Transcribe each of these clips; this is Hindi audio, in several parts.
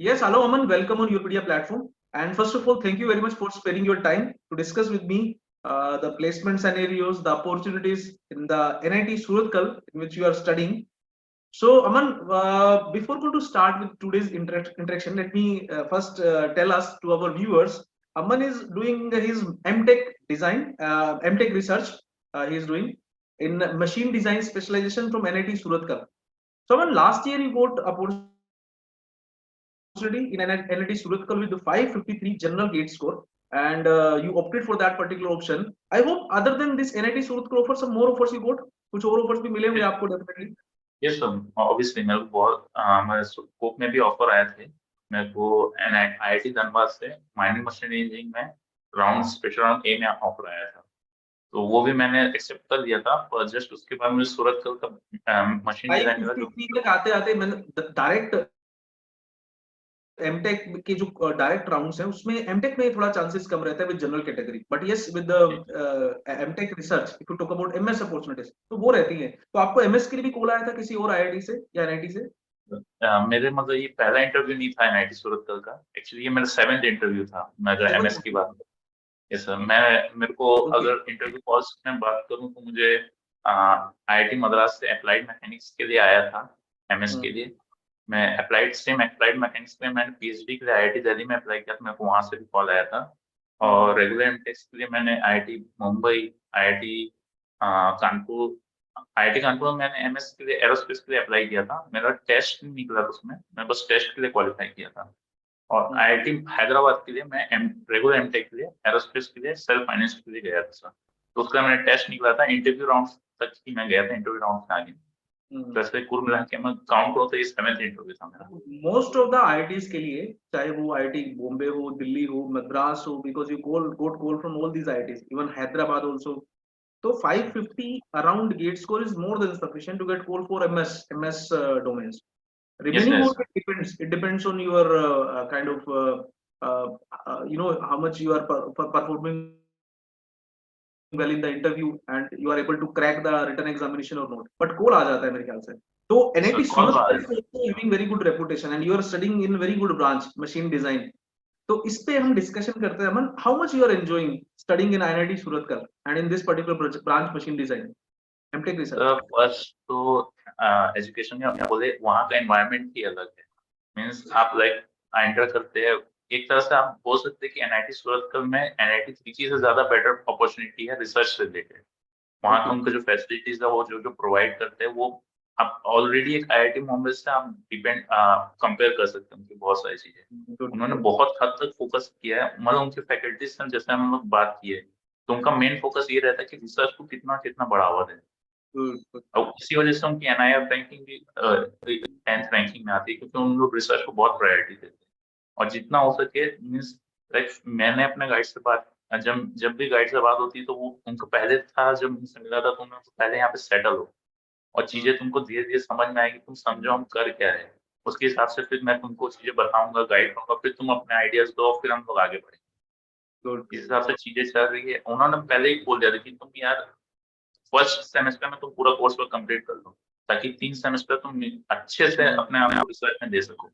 Yes, hello Aman, welcome on Europedia platform. And first of all, thank you very much for sparing your time to discuss with me the placement scenarios, the opportunities in the NIT Surathkal in which you are studying. So Aman, before going to start with today's interaction, let me first tell us to our viewers, Aman is doing his MTech design, MTech research. He is doing in machine design specialization from NIT Surathkal. So Aman, last year you got opportunity in NIT Surathkal with the 553 general gate score, and you opted for that particular option. I hope other than this NIT Surathkal offer some more offers you got, कुछ और offers भी मिले होंगे आपको definitely. यस सर, ऑब्वियसली मेरे को बहुत हमारे स्कोप में भी ऑफर आए थे। मेरे को आईआईटी धनबाद से माइनिंग मशीन इंजीनियरिंग में राउंड स्पेशल राउंड ए में ऑफर आया था, तो वो भी मैंने एक्सेप्ट कर लिया था। पर जस्ट उसके बाद मुझे सूरतकल का मशीन डिजाइन का जो 553 तक आते आते मैंने डायरेक्ट एमटेक के जो डायरेक्ट राउंड्स हैं उसमें एमटेक में थोड़ा चांसेस कम रहता है with general category, but yes with the MTech research if you talk about MS opportunities तो वो रहती है। तो आपको एमएस के लिए भी कॉल आया था किसी और आईआईटी से या एनआईटी से? मेरे मतलब ये पहला इंटरव्यू नहीं था एनआईटी सूरतकल का, एक्चुअली ये मेरा 7th इंटरव्यू था। मैं अगर एमएस की बात करूँ, यस सर, मेरे को अगर इंटरव्यू कॉल्स में बात करूँ तो मुझे आईआईटी मद्रास से अप्लाइड मैकेनिक्स के लिए आया था, एमएस के लिए। मैं अप्लाइड मैकेनिक्स में मैंने पीएचडी के लिए आईआईटी दिल्ली में अप्लाई किया था, मेरे को वहां से भी कॉल आया था। और रेगुलर एमटेक्स के लिए मैंने आईआईटी मुंबई, आईआईटी कानपुर में मैंने एमएस के लिए एरोस्पेस के लिए अप्लाई किया था। मेरा टेस्ट नहीं निकला था उसमें, मैं बस टेस्ट के लिए क्वालिफाई किया था। और आईआईटी हैदराबाद के लिए मैं रेगुलर एमटेक के लिए एरोस्पेस के लिए सेल्फ फाइनेंस के लिए गया था सर। तो उसका मैंने टेस्ट निकला था, इंटरव्यू राउंड तक ही मैं गया था, इंटरव्यू राउंड से आगे वैसे कुल मिला के मैं काउंट करूँ तो ये 7th इंटरव्यू था मेरा। मोस्ट ऑफ द आईआईटीज के लिए, चाहे वो आईआईटी बॉम्बे हो, दिल्ली हो, मद्रास हो, because you got call from all these IITs, even Hyderabad also, तो 550 around gate score is more than sufficient to get call for MS domains. Remaining yes, more it depends on your kind of how much you are performing well in the interview and you are able to crack the written examination or not, but call aa jata hai mere ख्याल से। तो NIT Surat is also having very good reputation and you are studying in very good branch machine design, तो इस पे हम डिस्कशन करते हैं। Aman, how much you are enjoying studying in IIT Surathkal and in this particular branch machine design MTech research? First तो एजुकेशन में आप बोले वहाँ का एनवायरनमेंट ही अलग है। मींस आप लाइक एंटर करते हैं, एक तरह से आप बोल सकते हैं कि एनआईटी सूरतकल में एनआईटी त्रिची से ज्यादा बेटर अपॉर्चुनिटी है रिसर्च रिलेटेड। वहाँ का उनका जो फैसिलिटीज है वो जो प्रोवाइड करते हैं वो आप ऑलरेडी एक आईआईटी मुंबई से आप डिपेंड कंपेयर कर सकते हैं उनकी बहुत सारी चीजें। उन्होंने बहुत हद तक फोकस किया है, मतलब उनकी फैकल्टीज से जैसे हम लोग बात की है तो उनका मेन फोकस ये रहता है कि रिसर्च को कितना कितना बढ़ावा दें। और इसी वजह से उनकी एनआईआर रैंकिंग भी 10th रैंकिंग में आती है, क्योंकि उन लोग रिसर्च को बहुत प्रायोरिटी देते हैं। और जितना हो सके मीन्स लाइक मैंने अपने गाइड से बात, जब भी गाइड से बात होती है तो वो उनको पहले था, जब मुझसे मिला था तो उन्होंने पहले यहाँ पे सेटल हो और चीजें तुमको धीरे धीरे समझ में आएगी, तुम समझो हम कर क्या है, उसके हिसाब से फिर मैं तुमको चीजें बताऊंगा, गाइड करूंगा, फिर तुम अपने आइडियाज दो, फिर हम लोग आगे बढ़ेंगे। इस हिसाब से चीजें चल रही है। उन्होंने पहले ही बोल दिया था कि तुम यार फर्स्ट सेमेस्टर में तुम पूरा कोर्स वर्क कंप्लीट कर लो, ताकि 3 सेमेस्टर तुम अच्छे से अपने आप रिसर्च में दे सको।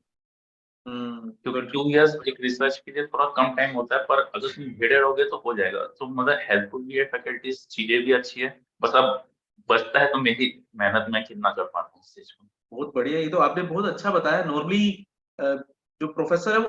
क्योंकि 2 इयर्स एक रिसर्च के लिए थोड़ा कम टाइम होता है, पर अगर तुम भिड़े रहोगे तो हो जाएगा। तो मतलब हेल्पफुल भी है, फैकल्टीज, चीजें भी अच्छी है, बस अब बचता है तो मेरी मेहनत में कितना कर पाता हूँ इस चीज को। बहुत बढ़िया, ये तो आपने बहुत अच्छा बताया। नॉर्मली जो प्रोफेसर है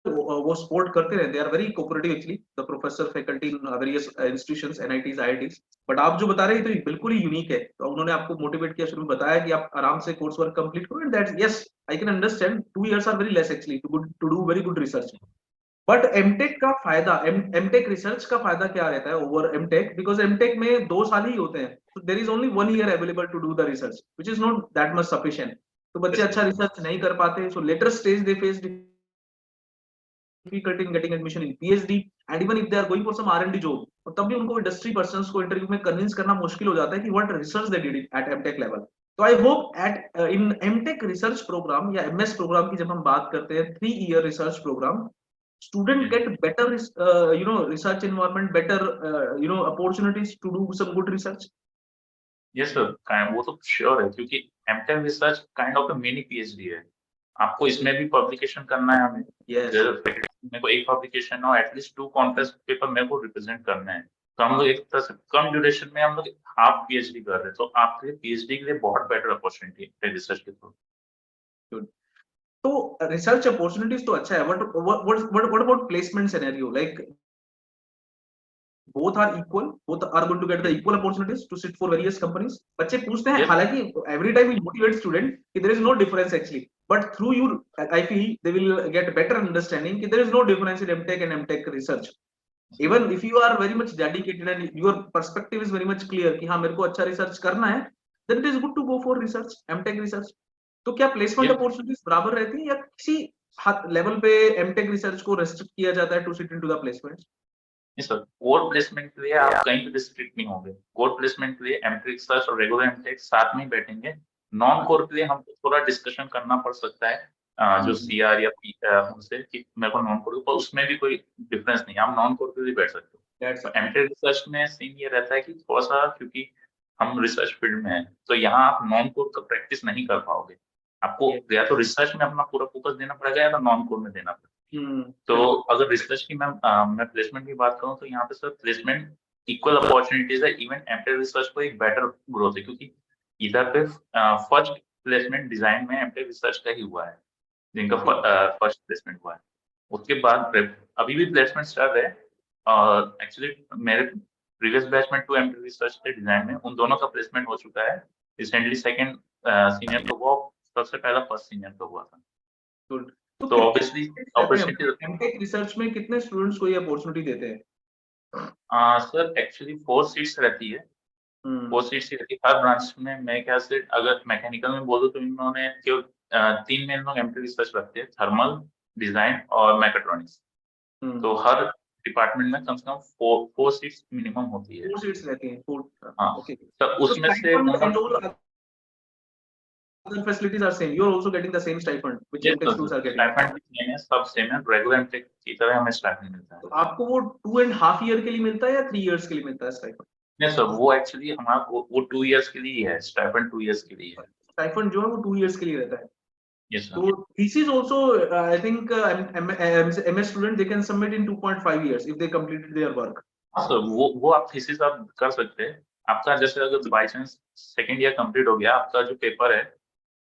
वो सपोर्ट करते रहते हैं, they are very cooperative actually the professor faculty in various institutions, NITs, IITs. But आप जो बता रहे हैं तो बिल्कुल ही यूनिक है। तो उन्होंने आपको मोटिवेट किया, शुरू में बताया कि आप आराम से कोर्स वर्क कंप्लीट करो, and that's yes I can understand 2 years are very less actually to do very good research. But M Tech का फायदा, एमटेक रिसर्च का फायदा क्या रहता है ओवर एमटेक? बिकॉज एमटेक में 2 साल ही होते हैं, so there is only 1 year available to do the research which is not that much sufficient। तो बच्चे अच्छा रिसर्च नहीं कर पाते, so later stage they face difficulty in getting admission in PhD and even if they are going for some R&D job, तो तब भी उनको इंडस्ट्री पर्सन्स को इंटरव्यू में कन्विंस करना मुश्किल हो जाता है कि what research they did at MTech level. तो I hope at in MTech research program या एमएस प्रोग्राम की जब हम बात करते हैं 3 year research program, student get better research environment, better opportunities to do some good research। Yes sir, वो तो श्योर है, क्योंकि M Tech research kind of a mini PhD है। आपको इसमें भी पब्लिकेशन करना है हमें। Yes. मेरे को एक पब्लिकेशन और एटलीस्ट 2 कॉन्टेस्ट पेपर मेरे को रिप्रेजेंट करना है। तो हम लोग एक तरह से कम ड्यूरेशन में हम लोग हाफ पीएचडी कर रहे हैं, तो आपके लिए पीएचडी के लिए बहुत बेटर अपॉर्चुनिटी है रिसर्च के थ्रू। तो रिसर्च अपॉर्चुनिटीज तो अच्छा है, what about placement scenario? Like both are equal, both are going to get the equal opportunities to sit for various companies. बच्चे पूछते हैं, Yes. हालांकि every time we motivate student कि there is no difference actually, but through you I feel they will get better understanding कि there is no difference in MTech and MTech research. Even if you are very much dedicated and your perspective is very much clear कि हाँ मेरे को अच्छा रिसर्च करना है, then it is good to go for research, MTech research. तो क्या प्लेसमेंट Yes. अपॉर्चुनिटीज बराबर रहती है या किसी लेवल पे एमटेक रिसर्च को रेस्ट्रिक्ट किया जाता है to sit into the placement? नहीं सर, कोर प्लेसमेंट के लिए आप कहीं पे रिस्ट्रिक्ट नहीं होंगे। कोर प्लेसमेंट के लिए एमटेक रिसर्च और रेगुलर एमटेक साथ में ही बैठेंगे। नॉन कोर के लिए हमको थोड़ा डिस्कशन करना पड़ सकता है जो सीआर या उनसे कि मेरे को नॉन कोर, पर उसमें भी कोई डिफरेंस नहीं है, आप नॉन कोर पे भी बैठ सकते हो। एमटेक रिसर्च में सीन ये रहता है कि थोड़ा सा, क्योंकि हम रिसर्च फील्ड में हैं, तो यहाँ आप नॉन कोर का प्रैक्टिस नहीं कर पाओगे। आपको या तो रिसर्च में अपना पूरा फोकस देना पड़ेगा या तो नॉन कोर में देना पड़ेगा। तो अगर रिसर्च की मैं प्लेसमेंट की बात करूं तो यहाँ पे सर प्लेसमेंट इक्वल अपॉर्चुनिटीज है। इवन एमटेक रिसर्च को एक बेटर ग्रोथ है, क्योंकि इधर पे फर्स्ट प्लेसमेंट डिजाइन में एमटेक रिसर्च का ही हुआ है, जिनका फर्स्ट प्लेसमेंट हुआ है। उसके बाद अभी भी प्लेसमेंट चल रहे हैं, और एक्चुअली मेरे प्रीवियस बैच में 2 एमटेक रिसर्च के डिजाइन में उन दोनों का प्लेसमेंट हो चुका है। रिसेंटली सेकंड सीनियर का हुआ, सबसे पहला फर्स्ट सीनियर का हुआ था। तो ऑब्वियसली अपॉर्चुनिटी एमटेक रिसर्च में कितने स्टूडेंट्स को ये अपॉर्चुनिटी देते हैं? सर एक्चुअली 4 सीट्स रहती है। 4 सीट्स रहती है हर ब्रांच में। मैं क्या से अगर मैकेनिकल में बोलूं तो इन्होंने केवल 3 में इन लोग एमटेक रिसर्च रखते हैं, थर्मल, डिजाइन और मैकेट्रॉनिक्स। तो हर डिपार्टमेंट में कम से कम 4 सीट्स मिनिमम होती है। 4 सीट्स रहती हैं, 4। हाँ, ओके। तो उसमें से other facilities are same. You are also getting the same stipend which MTech students are getting. Stipend भी same है, सब सेम है, रेगुलर एमटेक की तरह हमें स्टाइपेंड मिलता है। तो आपको वो 2.5 ईयर के लिए मिलता है या 3 इयर्स के लिए मिलता है स्टाइपेंड? नहीं सर, वो एक्चुअली हमारा वो 2 इयर्स के लिए ही है, स्टाइपेंड 2 इयर्स के लिए है। स्टाइपेंड जो है वो 2 इयर्स के लिए रहता है। Yes sir. So this is also I think MS student they can submit in 2.5 years if they completed their work. Sir वो आप थीसिस आप कर सकते हैं। आपका जैसे अगर by chance second year complete हो गया, आपका जो पेपर है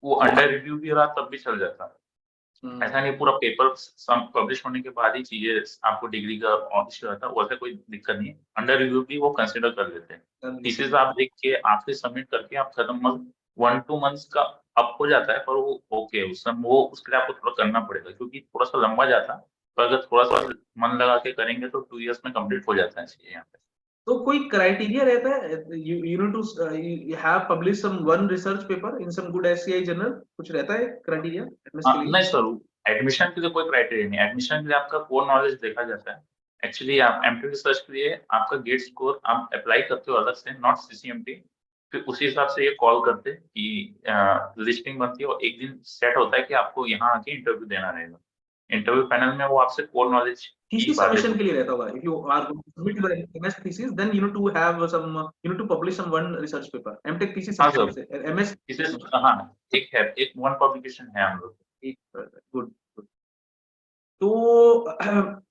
वो अंडर रिव्यू भी रहा तब भी चल जाता है। ऐसा नहीं पूरा पेपर पब्लिश होने के बाद ही चीजें आपको डिग्री का इश्यू रहता है, वैसे कोई दिक्कत नहीं है। अंडर रिव्यू भी वो कंसिडर कर लेते हैं। थीसिस आप देख के आपसे सबमिट करके आप खत्म 1-2 मंथ्स का अप हो जाता है, पर वो ओके उसके लिए आपको थोड़ा करना पड़ेगा, क्योंकि थोड़ा सा लंबा जाता है। पर अगर थोड़ा सा मन लगा के करेंगे तो 2 इयर्स में कंप्लीट हो जाता है चीजें यहाँ पे। तो कोई क्राइटेरिया रहता है? you need to you have published some one research paper in some good SCI journal, कुछ रहता है क्राइटेरिया एमएस के लिए? नहीं सर, एडमिशन के लिए कोई क्राइटेरिया नहीं। एडमिशन के लिए आपका कोर नॉलेज देखा जाता है। एक्चुअली आप एमटेक रिसर्च के लिए आपका गेट स्कोर आप अप्लाई करते हो अलग से, नॉट सीसीएमटी। फिर उसी हिसाब से ये कॉल करते हैं कि लिस्टिंग बनती है, और एक दिन सेट होता है कि आपको यहाँ आके इंटरव्यू देना रहेगा। इंटरव्यू पैनल में वो आपसे कोर नॉलेज थीसिस सबमिशन के लिए रहता होगा। if you are going to submit your MS thesis then you need to have some you need to publish some one research paper. MTech thesis से MS thesis हाँ एक वन पब्लिकेशन है हम लोग। गुड। तो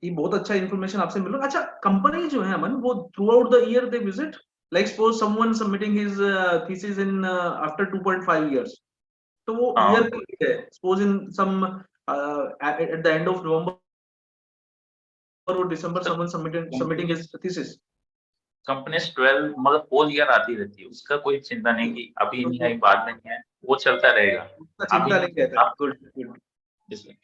ये बहुत अच्छा इंफॉर्मेशन आपसे मिल रहा। अच्छा, कंपनी जो है अमन, वो throughout the year they visit, like suppose someone submitting his thesis in after 2.5 years, तो वो ईयर पे है, suppose in some at the end of November और दिसंबर someone submitting his thesis. Companies 12 मतलब होल ईयर आती रहती है, उसका कोई चिंता नहीं कि अभी नहीं है बाद में नहीं है, वो चलता रहेगा। चिंता नहीं रहता। Good good.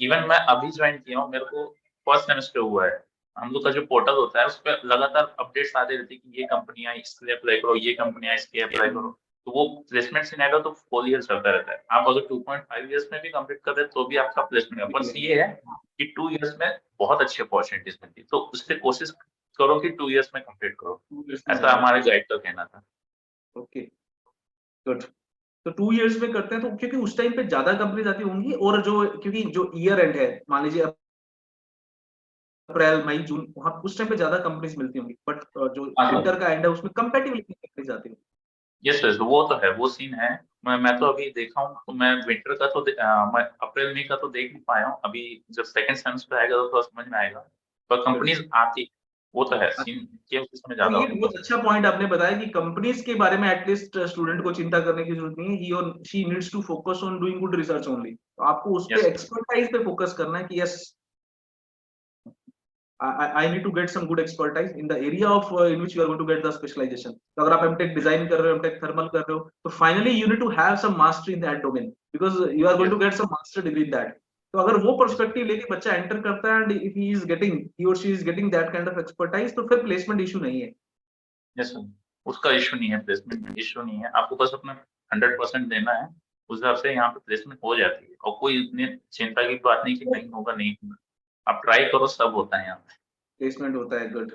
इवन मैं अभी ज्वाइन किया हूँ, मेरे को फर्स्ट सेमेस्टर हुआ है। हम लोग का जो पोर्टल होता है उस पर लगातार अपडेट्स आते रहते हैं कि ये कंपनियां इसके लिए अप्लाई करो, ये कंपनियां इसके लिए अप्लाई करो। तो वो प्लेसमेंट सिनेरियो तो होल ईयर चलता रहता है। आप अगर 2.5 इयर्स में भी कंप्लीट कर रहे हैं तो भी आपका प्लेसमेंट है। पर ये है कि 2 इयर्स में बहुत अच्छी अपॉर्चुनिटीज मिलती है, तो उससे कोशिश करो कि 2 इयर्स में कंप्लीट करो, ऐसा हमारे गाइड का कहना था। Okay good. तो 2 इयर्स में करते हैं, तो क्योंकि उस टाइम पे ज्यादा कंपनीज आती होंगी, और जो क्योंकि जो ईयर एंड है, मान लीजिए अप्रैल मई जून, वहां उस टाइम पे ज्यादा कंपनीज मिलती होंगी, बट जो विंटर का एंड है उसमें कंपैरेटिवली कंपनीज आती हैं। यस वो तो है, वो सीन है। मैं तो अभी देखा हूँ, तो मैं विंटर का तो मैं अप्रैल मई का तो देख नहीं पाया हूँ। अभी जब सेकंड सेमेस्टर आएगा तो थोड़ा समझ में आएगा, पर कंपनीज आती, वो तो है सीन, ये उसमें तो ज्यादा ये होता बहुत अच्छा पॉइंट आपने बताया कि कंपनीज के बारे में एटलीस्ट स्टूडेंट को चिंता करने की जरूरत नहीं है, ही और she needs to focus on doing good research only. तो आपको उस है। पे यस। एक्सपर्टाइज पे फोकस करना है कि yes I need to get some good expertise in the area of in which you are going to get the specialization. तो अगर आप MTech design कर रहे हो, MTech thermal कर रहे हो, तो finally you need to have some mastery in that domain because you are going yes. to get some master degree in that. तो अगर वो यस। पर्सपेक्टिव लेके बच्चा एंटर करता है एंड इफ ही और she is getting that kind of expertise, तो फिर प्लेसमेंट इशू नहीं है। यस सर, उसका इश्यू नहीं है, प्लेसमेंट में इश्यू नहीं है, आपको बस अपना 100% देना है, उस हिसाब से यहाँ पे प्लेसमेंट हो जाती है, और कोई इतनी चिंता की बात नहीं कि तो नहीं होगा, नहीं होगा, आप ट्राई करो, सब होता है यहाँ पे। प्लेसमेंट होता है, गुड।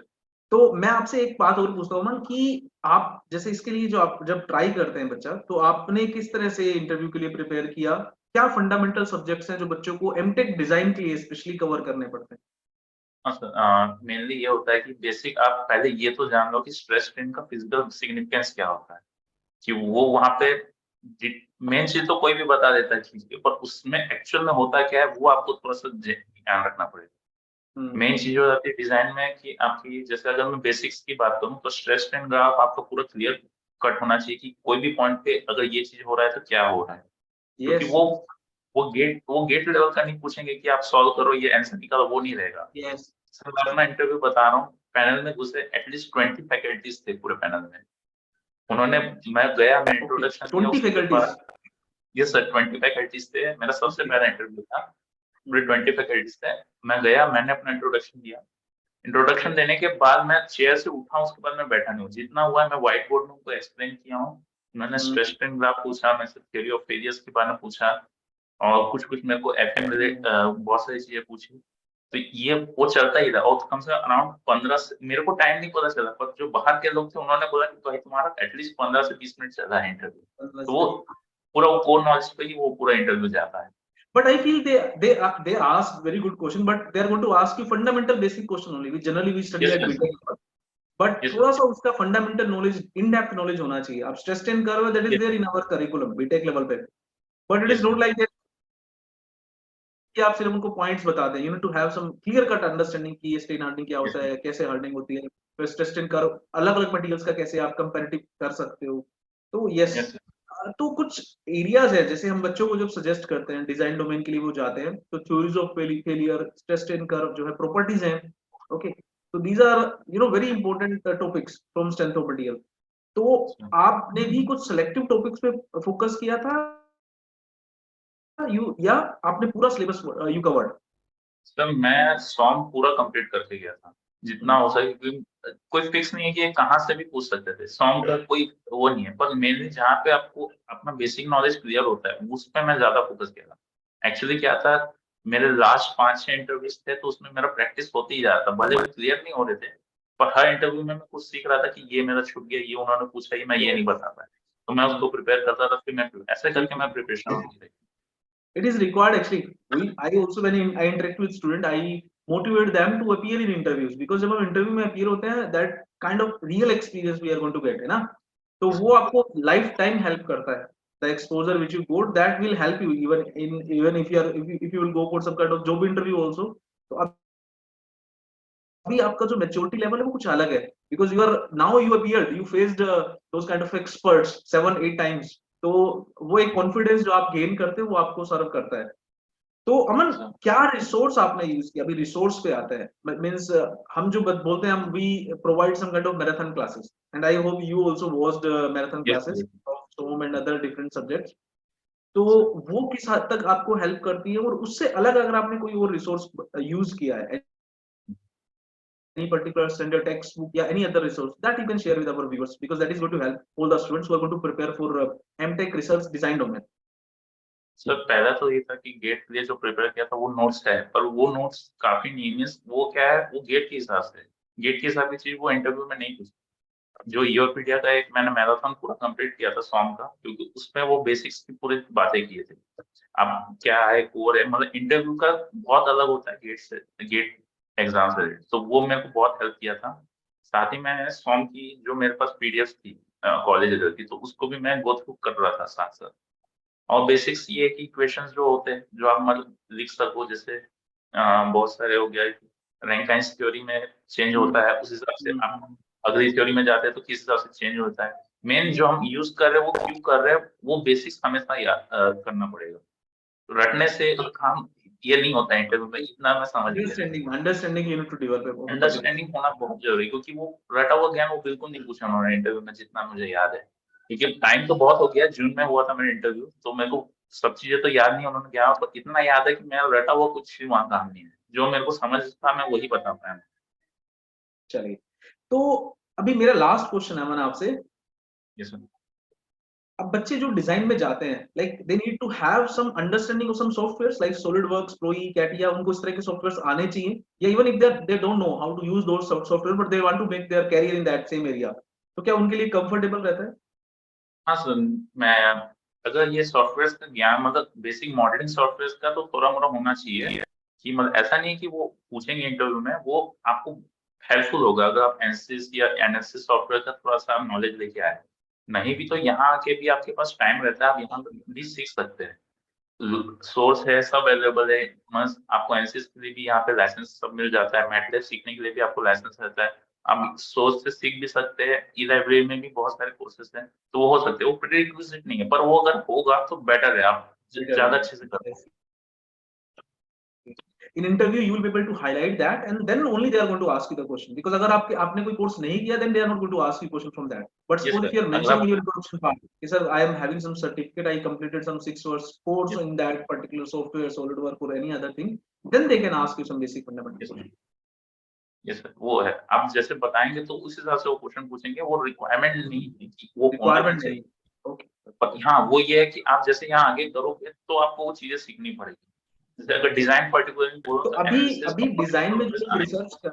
तो मैं आपसे एक बात और पूछता हूँ मन कि आप जैसे इसके लिए जो आप जब ट्राई करते हैं बच्चा, तो आपने किस तरह से इंटरव्यू के लिए प्रिपेयर किया? क्या फंडामेंटल सब्जेक्ट्स हैं जो बच्चों को एमटेक डिजाइन के लिए स्पेशली कवर करने पड़ते हैं? हाँ सर, मेनली ये होता है कि बेसिक आप पहले ये तो जान लो कि स्ट्रेस स्ट्रेन का फिजिकल सिग्निफिकेंस क्या होता है, कि वो वहाँ पे मेन चीज तो कोई भी बता देता है चीज के, पर उसमें एक्चुअल में होता क्या है वो आपको थोड़ा सा ध्यान रखना पड़ेगा। मेन चीज हो जाती है डिजाइन में कि आपकी, जैसे अगर मैं बेसिक्स की बात करूँ तो स्ट्रेस स्ट्रेन ग्राफ आपका पूरा क्लियर कट होना चाहिए कि कोई भी पॉइंट पे अगर ये चीज हो रहा है तो क्या हो रहा है, क्योंकि यस, वो गेट लेवल का नहीं पूछेंगे कि आप सॉल्व करो ये आंसर निकालो, वो नहीं रहेगा। यस। सर मैं अपना इंटरव्यू बता रहा हूँ, पैनल में घुसे एटलीस्ट 20 फैकल्टीज थे पूरे पैनल में। उन्होंने, मैं गया, मैं ओके, इंट्रोडक्शन दिया, 20 उसके फैकल्टीज। बाद ये सर 20 फैकल्टीज थे, मेरा सबसे ओके। पहला इंटरव्यू था, पूरे 20 फैकल्टीज थे। मैं गया, मैंने अपना इंट्रोडक्शन दिया, इंट्रोडक्शन देने के बाद मैं चेयर से उठा, उसके बाद मैं बैठा नहीं हूँ, जितना हुआ है मैं व्हाइट बोर्ड में उनको एक्सप्लेन किया हूँ। मैंने स्ट्रेस स्ट्रेन ग्राफ पूछा, मैं थ्योरी ऑफ फेलियर्स के बारे में पूछा, और कुछ कुछ मेरे को एफएम रिलेट बहुत सारी चीजें पूछी। तो ये वो चलता ही था, और कम से कम अराउंड 15 से, मेरे को टाइम नहीं पता चला, पर जो बाहर के लोग थे उन्होंने बोला कि भाई तुम्हारा एटलीस्ट 15 से 20 मिनट चला है इंटरव्यू। तो वो पूरा वो कोर नॉलेज पे ही वो पूरा इंटरव्यू जाता है। But I feel they ask very good question, but they are going to ask you fundamental basic question only, which generally we study yes. at yes. BTech. But yes. थोड़ा सा उसका fundamental knowledge, in depth knowledge होना चाहिए। आप स्ट्रेस टेन कर रहे हो, that is yes. There in our curriculum BTech level पे, but it is yes. Not like that कि आप सिर्फ उनको पॉइंट्स बता दें। You need to have some clear cut understanding कि ये स्ट्रेन हार्डनिंग क्या होता है, कैसे हार्डनिंग होती है, फिर स्ट्रेस टेन कर अलग अलग मटेरियल्स का कैसे आप कंपैरेटिव कर सकते हो। तो यस, यस। तो कुछ एरियाज है जैसे हम बच्चों को जब सजेस्ट करते हैं डिजाइन डोमेन के लिए वो जाते हैं, तो theories of failure, stress strain curve जो है, प्रॉपर्टीज हैं। ओके, तो these are very important topics from strength of material. तो आपने भी कुछ सिलेक्टिव टॉपिक्स पे फोकस किया था यू, या आपने पूरा सिलेबस यू कवर्ड? सर मैं सॉन्ग पूरा कंप्लीट करके गया था, जितना हो सके, क्योंकि कोई फिक्स नहीं है कि ये कहाँ से भी पूछ सकते थे, सॉन्ग का कोई वो नहीं है, पर मेनली जहाँ पे आपको अपना बेसिक नॉलेज क्लियर होता है उस पे मैं ज्यादा फोकस किया था। एक्चुअली क्या था, मेरे लास्ट 5-6 इंटरव्यूज थे, तो उसमें मेरा प्रैक्टिस होती ही जा रहा था, भले वो क्लियर नहीं हो रहे थे, पर हर इंटरव्यू में मैं कुछ सीख रहा था कि ये मेरा छूट गया, ये उन्होंने पूछा, ये मैं ये नहीं बता पाया, तो मैं उसको प्रिपेयर करता था, फिर मैं ऐसे करके मैं प्रिपरेशन होती रही। It is required actually. I also when I interact with student, I motivate them to appear in interviews because जब हम इंटरव्यू में appear होते हैं, that kind of real experience we are going to get, है ना? तो वो आपको लाइफ टाइम हेल्प करता है। The exposure which you got, that will help you even if you are if you will go for some kind of job interview also. तो अभी आपका जो मैच्योरिटी लेवल है वो कुछ अलग है, because you are now you appeared, you faced those kind of experts 7-8 times. तो वो एक कॉन्फिडेंस जो आप गेन करते हो वो आपको सर्व करता है। तो अमन, क्या रिसोर्स आपने यूज किया? अभी रिसोर्स पे आता है, मींस हम जो बोलते हैं, हम we provide some kind of marathon classes and I hope you also watched marathon yes. Classes of स्टोम एंड अदर डिफरेंट सब्जेक्ट्स। तो वो किस हद तक आपको हेल्प करती है, और उससे अलग अगर आपने कोई और रिसोर्स यूज किया है, any particular standard textbook, yeah, any other resource that you can share with our viewers, because that is going to help all the students who are going to prepare for MTech research design domain. Sir पहला तो ये था कि गेट के लिए जो प्रिपेयर किया था वो नोट्स है, पर वो नोट्स काफी नहीं, मीन्स वो क्या है, वो गेट के हिसाब से, गेट के हिसाब की चीज वो इंटरव्यू में नहीं पूछी। जो ईओपीडिया का एक मैंने मैराथन पूरा कंप्लीट किया था सॉन्ग का, क्योंकि उसमें वो बेसिक्स की पूरी बातें की थी। अब क्या है, कोर है, मतलब इंटरव्यू का बहुत अलग होता है गेट से, गेट एग्जाम से, तो वो मेरे को बहुत हेल्प किया था। साथ ही मैं सॉन्ग की जो मेरे पास पीडीएफ थी कॉलेज की, तो उसको भी मैं गो थ्रू कर रहा था साथ साथ। और बेसिक्स ये कि इक्वेशंस जो होते हैं जो आप मतलब लिख सको, जैसे बहुत सारे हो गया, रैंकाइन्स थ्योरी में चेंज होता है, उस हिसाब से आप अगली थ्योरी में जाते हैं तो किस हिसाब से चेंज होता है। मेन जो हम यूज कर रहे हैं वो क्यों कर रहे हैं, वो बेसिक्स हमेशा याद करना पड़ेगा। तो रटने से काम ये नहीं होता है इंटरव्यू में, इतना मैं समझ गया। Understanding you need to develop. Understanding होना बहुत जरूरी, क्योंकि वो रटा हुआ ज्ञान वो बिल्कुल नहीं पूछा उन्होंने इंटरव्यू में, जितना मुझे याद है। क्योंकि टाइम तो बहुत हो गया, जून में हुआ था मेरा इंटरव्यू, तो मेरे को सब चीजें तो याद नहीं उन्होंने क्या, पर इतना याद है कि मेरा रटा हुआ कुछ भी वहाँ काम नहीं है, जो मेरे को समझ था मैं वही बता पाया। चलिए, तो अभी मेरा लास्ट क्वेश्चन है मन आपसे। ये सुन, अब बच्चे जो डिजाइन में जाते हैं, like they need to have some understanding of some softwares like SolidWorks, ProE, CATIA, उनको इस तरह के सॉफ्टवेयर्स आने चाहिए, या even if they don't know how to use those software but they want to make their career in that same area, तो क्या उनके लिए कंफर्टेबल रहता है? हाँ सर, मैं अगर ये सॉफ्टवेयर का ज्ञान मतलब बेसिक मॉडलिंग सॉफ्टवेयर का तो थोड़ा मोड़ा होना चाहिए, कि मतलब ऐसा नहीं है कि वो पूछेंगे इंटरव्यू में, वो आपको हेल्पफुल होगा अगर आप एनसिस या एनएसएस सॉफ्टवेयर का थोड़ा सा नॉलेज लेके आए। नहीं भी तो यहाँ आके भी आपके पास टाइम रहता है, आप यहाँ पे भी सीख सकते हैं। सोर्स है, सब अवेलेबल है। मस्त आपको एनएसएस के लिए भी यहाँ पे लाइसेंस सब मिल जाता है, मैटलैब सीखने के लिए भी आपको लाइसेंस रहता है। आप सोर्स से सीख भी सकते हैं, ई लाइब्रेरी में भी बहुत सारे कोर्सेज हैं, तो वो हो सकते हैं। वो प्रीरिक्विजिट नहीं है, पर वो अगर होगा तो बेटर है, आप ज्यादा अच्छे से कर पाओगे। In interview you will be able to highlight that and then only they are going to ask you the question, because अगर आपके आपने कोई कोर्स नहीं किया then they are not going to ask you question from that, but yes suppose sir, if you are अगर mentioning आप in your introduction part कि sir I am having some certificate, I completed some 6 hours course in that particular software, SolidWorks or any other thing, then they can ask you some basic fundamental questions. Yes sir, वो है, आप जैसे बताएंगे तो उस हिसाब से वो क्वेश्चन पूछेंगे, वो रिक्वायरमेंट नहीं है कि वो होना भी Requirement चाहिए। नहीं। Okay. पर हाँ, वो ये है कि आप जैसे यहाँ आगे करोगे तो आपको वो चीजें सीखनी पड़ेगी। जैसे अगर डिजाइन पर्टिकुलरली बोलो तो तो अभी एनालिसिस अभी डिजाइन में जो लोग आने। रिसर्च कर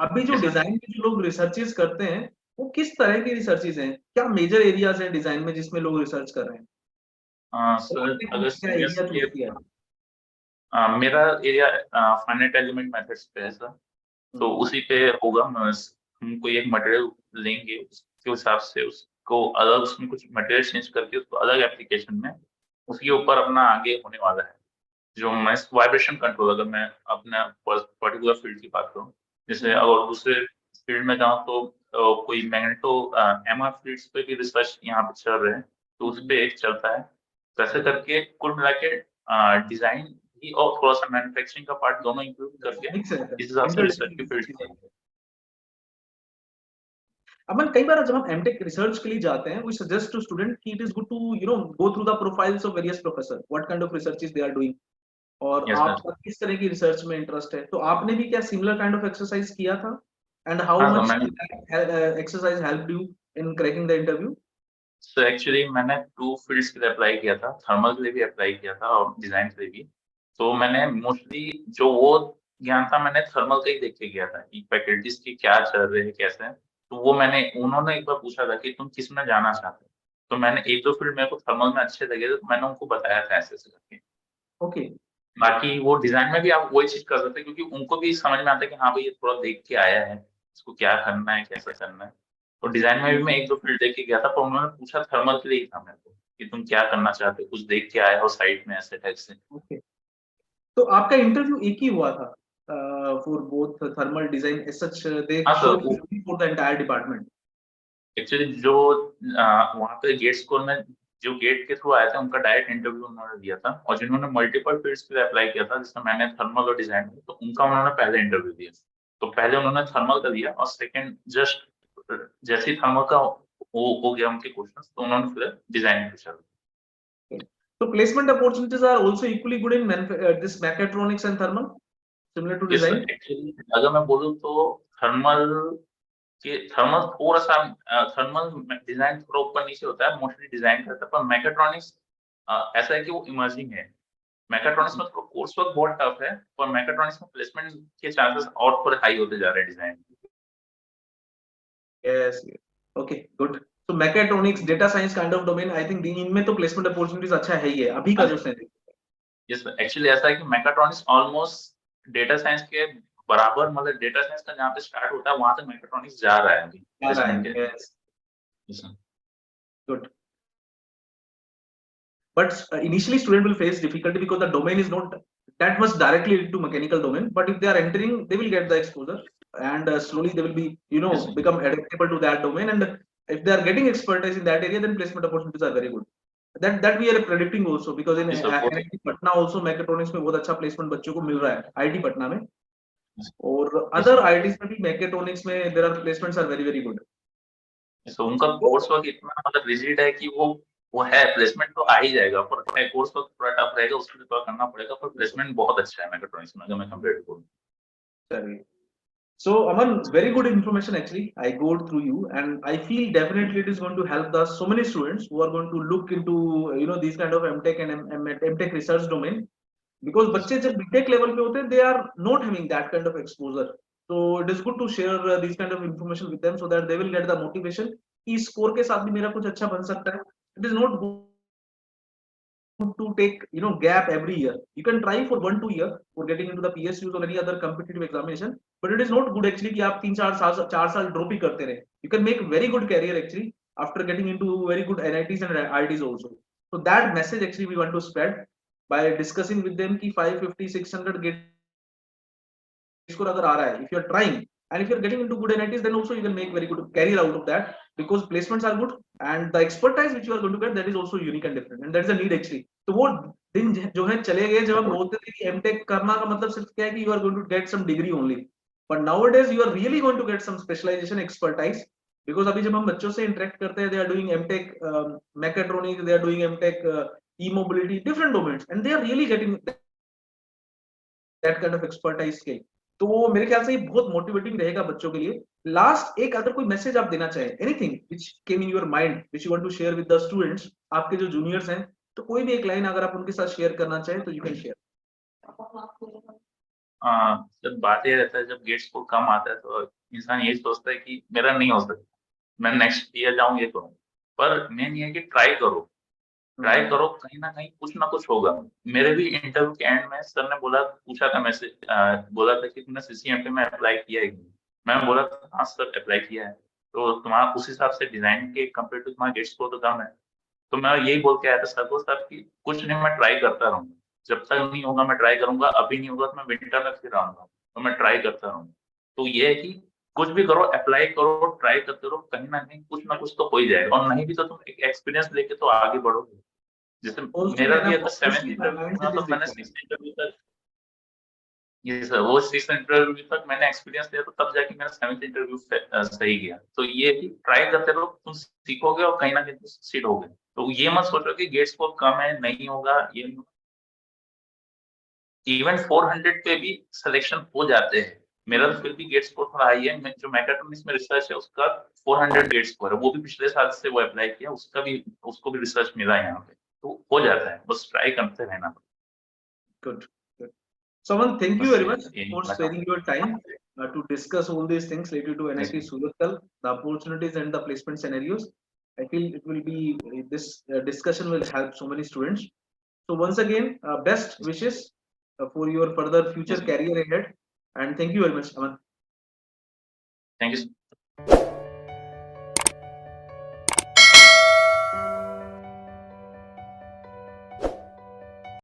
अभी जो यस सर। डिजाइन में जो लोग रिसर्चेस करते हैं वो किस तरह की रिसर्चेस हैं, क्या मेजर एरियाज हैं डिजाइन में जिसमें लोग रिसर्च कर रहे हैं, और सर आपने अगर क्या सीनियर्स एरिया के, चूज किया है? मेरा एरिया फाइनाइट एलिमेंट मेथड्स पे है सर। तो हम्म, उसी पे होगा, हम कोई एक मटेरियल लेंगे, उसके हिसाब से उसको अलग, उसमें कुछ मटेरियल चेंज करके उसको अलग एप्लीकेशन में उसके ऊपर अपना आगे होने वाला है। जो मैं वाइब्रेशन कंट्रोल, अगर मैं अपना पर्टिकुलर फील्ड की बात करूँ, जैसे हम्म, अगर दूसरे फील्ड में जाऊँ तो कोई मैग्नेटो एमआर फील्ड्स पे भी रिसर्च यहाँ पे चल रहे हैं, तो उस पे एक चलता है। तो ऐसे करके कुल मिला के डिजाइन भी और थोड़ा सा मैन्युफैक्चरिंग का पार्ट दोनों इंक्लूड करके मिक्स रहता है, इस हिसाब से रिसर्च की फील्ड इंटरडिसिप्लिनरी। अमन, कई बार जब हम एमटेक रिसर्च के लिए जाते हैं वी सजेस्ट टू स्टूडेंट कि it is good to go through the profiles of various professor, what kind of researches they are doing, और यस सर। आपका किस तरह की रिसर्च में इंटरेस्ट है, तो आपने भी क्या सिमिलर काइंड ऑफ एक्सरसाइज किया था, एंड हाउ हाँ सर, मच मैंने exercise helped you in cracking the interview? Sir actually मैंने 2 फील्ड्स के लिए अप्लाई किया था, थर्मल के लिए भी अप्लाई किया था और डिजाइन के लिए भी। तो मैंने मोस्टली जो वो ज्ञान था मैंने थर्मल का ही देख के गया था कि फैकल्टीज की क्या चल रहे हैं, कैसे हैं। तो वो मैंने, उन्होंने एक बार पूछा था कि तुम किस में जाना चाहते हो? तो मैंने 1-2 फील्ड मेरे को थर्मल में अच्छे लगे थे, तो मैंने उनको बताया था ऐसे-ऐसे करके। ओके। बाकी वो डिजाइन में भी आप वही चीज़ कर सकते हैं, क्योंकि उनको भी समझ में आता है कि हाँ भाई ये थोड़ा देख के आया है, इसको क्या करना है, कैसे करना है। तो डिजाइन में भी मैं 1-2 फील्ड देख के गया था, पर उन्होंने पूछा थर्मल के लिए ही था मेरे को, कि तुम क्या करना चाहते हो? कुछ देख के आए हो साइट में ऐसे टाइप से। ओके, तो आपका इंटरव्यू एक ही हुआ था for both thermal design as such, they हाँ शो सर, वो for the entire department? Actually जो वहाँ पे गेट स्कूल में जो गेट के थ्रू आए थे उनका डायरेक्ट इंटरव्यू उन्होंने दिया था, और जिन्होंने मल्टीपल फील्ड्स के लिए अप्लाई किया था, जिसमें मैंने थर्मल और डिजाइन, तो उनका उन्होंने पहले इंटरव्यू दिया। तो पहले उन्होंने थर्मल का दिया और सेकंड जस्ट जैसे ही थर्मल का वो हो गया उनके क्वेश्चन, तो उन्होंने फिर डिजाइन पूछा। So placement opportunities are also equally good in this mechatronics and thermal, similar to yes sir, design. Actually अगर मैं बोलूँ तो थर्मल थर्मल थोड़ा सा थर्मल डिजाइन थोड़ा ऊपर नीचे होता है, मोस्टली डिजाइन करता है, पर मैकेट्रॉनिक्स ऐसा है कि वो इमर्जिंग है। मैकेट्रॉनिक्स में थोड़ा कोर्स वर्क बहुत टफ है, पर मैकेट्रॉनिक्स में प्लेसमेंट के चांसेस और थोड़े हाई होते जा रहे हैं design. Yes. Yes. Okay, good. So mechatronics, data science kind of domain, I think इनमें तो placement opportunities अच्छा है ही है अभी का जो scenario. यस, एक्चुअली ऐसा है कि मैकेट्रॉनिक्स ऑलमोस्ट डेटा साइंस के बराबर मतलब डेटा साइंस का जहाँ पे स्टार्ट होता है वहां तक मैकेट्रॉनिक्स जा रहा है अभी placement के। Yes, Yes, sir. good. But initially student will face difficulty because the domain is not that much directly into mechanical domain, but if they are entering they will get the exposure, and slowly they will be Yes, sir. become adaptable to that domain, and if they are getting expertise in that area then placement opportunities are very good. That we are predicting also, because in Yes, sir. बहुत- IIT Patna also mechatronics में बहुत अच्छा placement बच्चों को मिल रहा है IIT पटना में, और Yes, other sir. IITs में भी mechatronics में there are placements are very very good. तो उनका कोर्स वर्क इतना मतलब रिजिड है कि वो है प्लेसमेंट तो आ ही जाएगा, पर कोर्स वर्क थोड़ा टफ रहेगा, उसके लिए थोड़ा करना पड़ेगा, पर प्लेसमेंट बहुत अच्छा है मैकेट्रॉनिक्स में अगर मैं कंपेयर करूं। Sorry. So Aman, very good information actually. I go through you, and I feel definitely it is going to help the so many students who are going to look into these kind of MTech and MTech research domain, because बच्चे जब BTech level पे होते हैं they are not having that kind of exposure. So it is good to share these kind of information with them so that they will get the motivation कि इस स्कोर के साथ भी मेरा कुछ अच्छा बन सकता है. It is not good to take gap every year. You can try for 1-2 year for getting into the PSUs or any other competitive examination, but it is not good actually कि आप 3-4 साल ड्रॉप ही करते रहे. You can make very good career actually after getting into very good NITs and IITs also. So that message actually we want to spread by discussing with them कि 550-600 get score अगर आ रहा है, if you are trying and if you are getting into good NITs, then also you can make very good career out of that, because placements are good and the expertise which you are going to get, that is also unique and different, and that is a need actually. तो वो दिन जो है चले गए जब हम बोलते थे कि MTech करना का मतलब सिर्फ क्या है कि you are going to get some degree only, but nowadays you are really going to get some specialization expertise, because अभी जब हम बच्चों से interact करते हैं, they are doing MTech mechatronics, they are doing MTech e-mobility, different domains, and they are really getting that kind of expertise skill. तो वो मेरे ख्याल से ये बहुत मोटिवेटिंग रहेगा बच्चों के लिए. लास्ट एक अगर कोई मैसेज आप देना चाहें, anything which came in your mind which you want to share with the students, आपके जो जूनियर्स हैं, तो कोई भी एक लाइन अगर आप उनके साथ शेयर करना चाहें तो यू कैन शेयर. जब बात ये रहता है, जब गेट स्कोर कम आता है तो इंसान यही सोचता है कि मेरा नहीं हो सकता, मैं नेक्स्ट ईयर जाऊँ ये करूँ, पर मेन ये है कि ट्राई करो, कहीं ना कहीं कुछ ना कुछ होगा। मेरे भी इंटरव्यू के एंड में सर ने पूछा था मैसेज, बोला था कि तुमने CCMP में अप्लाई किया है? मैंने बोला था हाँ सर अप्लाई किया है, तो तुम्हारा उस हिसाब से डिजाइन के कंपेयर टू तुम्हारा गेट स्कोर तो कम है। तो मैं यही बोल के आया था सर को, सर की कुछ नहीं, मैं ट्राई करता रहूंगा, जब तक नहीं होगा मैं ट्राई करूंगा, अभी नहीं होगा तो मैं विंटर में फिर आऊंगा, तो मैं ट्राई करता रहूंगा। तो ये है कि कुछ भी करो, अप्लाई करो, ट्राई करते रहो, कहीं ना कुछ तो हो ही जाएगा, और नहीं भी तो तुम एक एक्सपीरियंस लेके तो आगे बढ़ोगे। जैसे मेरा भी अगर 7th इंटरव्यू था तो मैंने 6th इंटरव्यू तक, ये सर वो 6th इंटरव्यू तक मैंने एक्सपीरियंस लिया, तो तब जाके मेरा 7th इंटरव्यू सही गया। तो ये कि ट्राई करते रहो, तुम सीखोगे और कहीं ना कहीं सक्सीड होगे। तो ये मत सोचो कि गेट स्कोर कम है, नहीं होगा, ये इवन 400 पे भी सिलेक्शन हो जाते हैं। मेरा तो फिर भी गेट स्कोर थोड़ा हाई है, जो मैकेट्रॉनिक्स में रिसर्च है उसका 400 गेट स्कोर है, वो भी पिछले साल से वो अप्लाई किया, उसको भी रिसर्च मिला है यहाँ पे, तो हो जाता है, बस ट्राई करते रहना। Good. Someone, thank you very much for sparing your time to discuss all these things related to NIT Surathkal, the opportunities and the placement scenarios. I feel it will be this discussion will help so many students. So once again, best wishes for your further future career ahead, and thank you very much, Aman. Thank you.